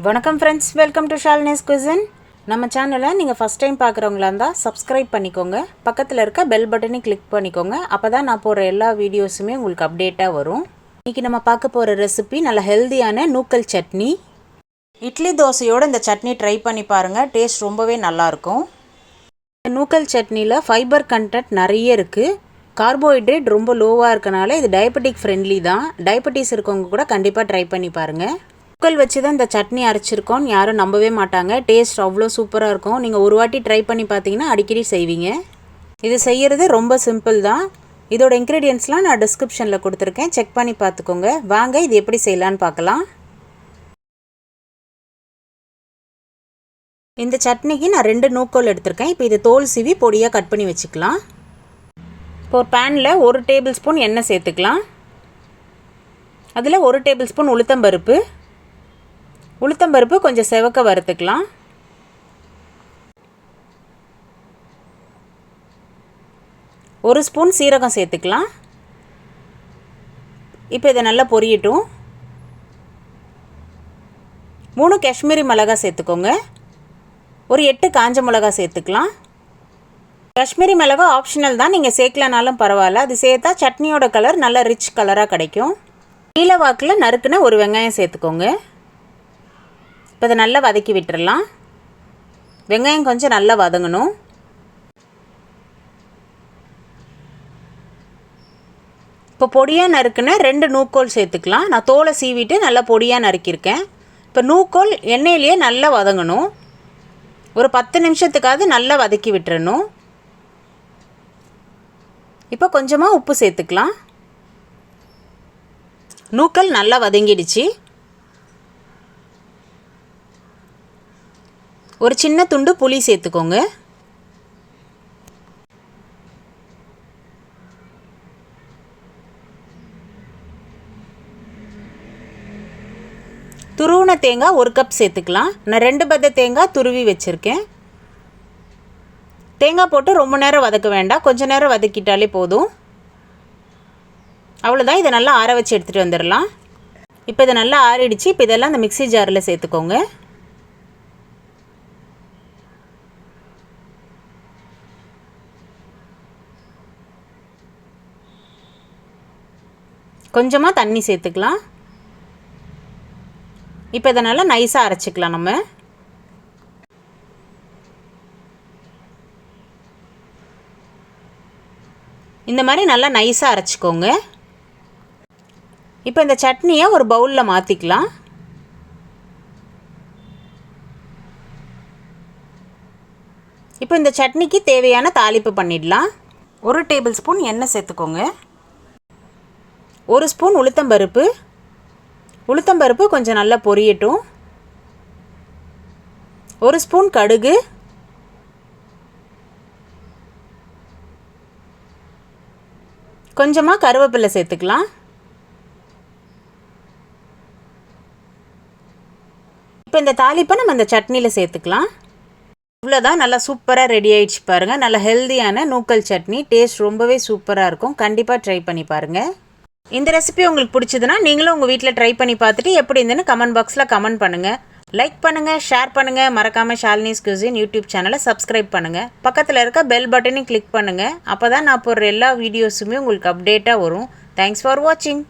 வணக்கம் friends, welcome to Shalini's cuisine. நம்ம சேனலை நீங்கள் ஃபஸ்ட் டைம் பார்க்குறவங்களா இருந்தால் சப்ஸ்கிரைப் பண்ணிக்கோங்க. பக்கத்தில் இருக்க பெல் பட்டனையும் கிளிக் பண்ணிக்கோங்க. அப்போ தான் நான் போகிற எல்லா வீடியோஸுமே உங்களுக்கு அப்டேட்டாக வரும். இன்றைக்கி நம்ம பார்க்க போகிற ரெசிபி நல்ல ஹெல்த்தியான நூக்கல் சட்னி. இட்லி தோசையோடு இந்த சட்னி ட்ரை பண்ணி பாருங்கள், டேஸ்ட் ரொம்பவே நல்லாயிருக்கும். நூக்கல் சட்னியில் ஃபைபர் கண்டென்ட் நிறைய இருக்குது. கார்போஹைட்ரேட் ரொம்ப லோவாக இருக்கனால இது டயபெட்டிக் ஃப்ரெண்ட்லி தான். டயபெட்டிஸ் இருக்கவங்க கூட கண்டிப்பாக ட்ரை பண்ணி பாருங்கள். நூக்கல் வச்சு தான் இந்த சட்னி அரைச்சிருக்கோன்னு யாரும் நம்பவே மாட்டாங்க. டேஸ்ட் அவ்வளோ சூப்பராக இருக்கும். நீங்கள் ஒரு வாட்டி ட்ரை பண்ணி பார்த்தீங்கன்னா அடிக்கடி செய்வீங்க. இது செய்கிறது ரொம்ப சிம்பிள் தான். இதோட இன்க்ரீடியன்ட்ஸ்லாம் நான் டிஸ்கிரிப்ஷனில் கொடுத்துருக்கேன், செக் பண்ணி பார்த்துக்கோங்க. வாங்க இது எப்படி செய்யலான்னு பார்க்கலாம். இந்த சட்னிக்கு நான் 2 நூக்கோல் எடுத்திருக்கேன். இப்போ இது தோல் சீவி பொடியாக கட் பண்ணி வச்சுக்கலாம். இப்போ ஒரு பேனில் 1 டேபிள் ஸ்பூன் எண்ணெய் சேர்த்துக்கலாம். அதில் 1 டேபிள் ஸ்பூன் உளுத்தம்பருப்பு கொஞ்சம் செவக்க வறுத்துக்கலாம். ஒரு ஸ்பூன் சீரகம் சேர்த்துக்கலாம். இப்போ இதை நல்லா பொரியட்டும். 3 காஷ்மீரி மிளகாய் சேர்த்துக்கோங்க. ஒரு 8 காஞ்ச மிளகாய் சேர்த்துக்கலாம். காஷ்மீரி மிளகாய் ஆப்ஷனல் தான், நீங்கள் சேர்க்கலனாலும் பரவாயில்ல. அது சேர்த்தா சட்னியோட கலர் நல்லா ரிச் கலராக கிடைக்கும். நீல வாக்கில் நறுக்குன ஒரு வெங்காயம் சேர்த்துக்கோங்க. இப்போ இதை நல்லா வதக்கி விட்டுடலாம். வெங்காயம் கொஞ்சம் நல்லா வதங்கணும். இப்போ பொடியாக நறுக்குன 2 நூக்கோல் சேர்த்துக்கலாம். நான் தோலை சீவிட்டு நல்லா பொடியாக நறுக்கியிருக்கேன். இப்போ நூக்கோல் எண்ணெயிலேயே நல்லா வதங்கணும். ஒரு 10 நிமிஷத்துக்காவது நல்லா வதக்கி விட்டுறணும். இப்போ கொஞ்சமாக உப்பு சேர்த்துக்கலாம். நூக்கல் நல்லா வதங்கிடுச்சு. ஒரு சின்ன துண்டு புளி சேர்த்துக்கோங்க. துருவின தேங்காய் 1 கப் சேர்த்துக்கலாம். நான் 2 பத்த தேங்காய் துருவி வச்சுருக்கேன். தேங்காய் போட்டு ரொம்ப நேரம் வதக்க வேண்டாம், கொஞ்சம் நேரம் வதக்கிட்டாலே போதும். அவ்வளோதான். இதை நல்லா ஆற வச்சு எடுத்துகிட்டு வந்துடலாம். இப்போ இதை நல்லா ஆறிடுச்சு. இப்போ இதெல்லாம் அந்த மிக்ஸி ஜாரில் சேர்த்துக்கோங்க. கொஞ்சமாக தண்ணி சேர்த்துக்கலாம். இப்போ இதை நல்லா நைஸாக அரைச்சிக்கலாம். நம்ம இந்த மாதிரி நல்லா நைஸாக அரைச்சிக்கோங்க. இப்போ இந்த சட்னியை ஒரு பவுலில் மாற்றிக்கலாம். இப்போ இந்த சட்னிக்கு தேவையான தாளிப்பு பண்ணிடலாம். 1 டேபிள் ஸ்பூன் எண்ணெய் சேர்த்துக்கோங்க. 1 ஸ்பூன் உளுத்தம்பருப்பு கொஞ்சம் நல்லா பொரியட்டும். 1 ஸ்பூன் கடுகு, கொஞ்சமாக கருவேப்பிலை சேர்த்துக்கலாம். இப்போ இந்த தாளிப்பை நம்ம இந்த சட்னியில் சேர்த்துக்கலாம். இவ்வளோதான், நல்லா சூப்பராக ரெடி ஆகிடுச்சு பாருங்கள். நல்ல ஹெல்த்தியான நூக்கல் சட்னி. டேஸ்ட் ரொம்பவே சூப்பராக இருக்கும். கண்டிப்பாக ட்ரை பண்ணி பாருங்கள். இந்த ரெசிபி உங்களுக்கு பிடிச்சதுன்னா நீங்களும் உங்கள் வீட்டில் ட்ரை பண்ணி பார்த்துட்டு எப்படி இருந்துன்னு கமெண்ட் பாக்ஸில் கமெண்ட் பண்ணுங்கள். லைக் பண்ணுங்கள், ஷேர் பண்ணுங்கள். மறக்காமல் ஷாலினிஸ் குசின் யூடியூப் சேனலை சப்ஸ்கிரைப் பண்ணுங்கள். பக்கத்தில் இருக்க பெல் பட்டனையும் கிளிக் பண்ணுங்கள். அப்போ தான் நான் போடுற எல்லா வீடியோஸுமே உங்களுக்கு அப்டேட்டாக வரும். தேங்க்ஸ் ஃபார் வாட்சிங்.